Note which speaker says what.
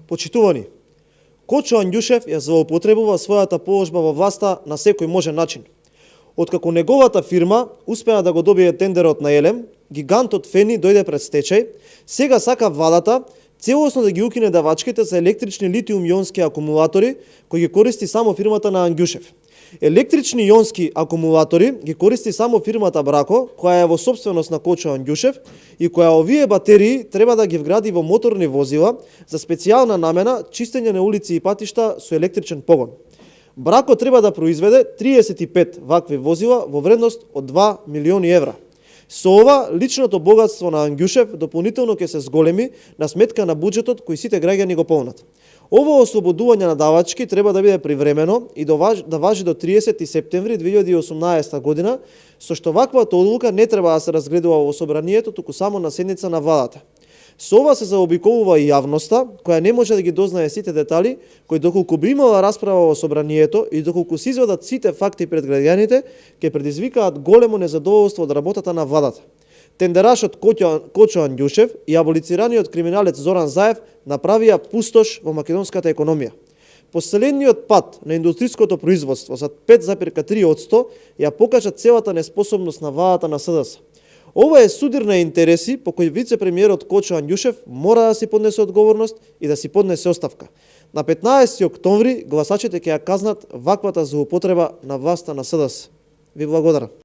Speaker 1: Почитувани, Кочо Андјушев ја злоупотребува својата положба во власта на секој можен начин. Откако неговата фирма успеа да го добие тендерот на Елем, гигантот Фени дојде пред стечај, сега сака владата целосно да ги укине давачките за електрични литиум-ионски акумулатори кои ги користи само фирмата на Андјушев. Електрични ионски акумулатори ги користи само фирмата Брако, која е во собственост на Кочо Андјушев и која овие батерии треба да ги вгради во моторни возила за специјална намена чистење на улици и патишта со електричен погон. Брако треба да произведе 35 вакви возила во вредност од 2 милиони евра. Со ова, личното богатство на Андјушев дополнително ќе се зголеми на сметка на буџетот кој сите граѓани го полнат. Ово ослободување на давачки треба да биде привремено и да важи до 30 септември 2018 година, со што ваквата одлука не треба да се разгледува во собранието, туку само на седница на владата. Со ова се заобиколува и јавноста, која не може да ги дознае сите детали, кои доколку би имала расправа во собранието и доколку се извадат сите факти пред граѓаните, ќе предизвикаат големо незадоволство од работата на владата. Тендерашот Кочо Андјушев и аболицираниот криминалец Зоран Заев направија пустош во македонската економија. Последниот пат на индустриското производство за 5,3% ја покажа целата неспособност на владата на СДС. Ова е судир на интереси по кој вице-премиерот Кочо Андјушев мора да си поднесе одговорност и да си поднесе оставка. На 15 октомври гласачите ќе ја казнат ваквата злоупотреба на власта на СДС. Ви благодарам.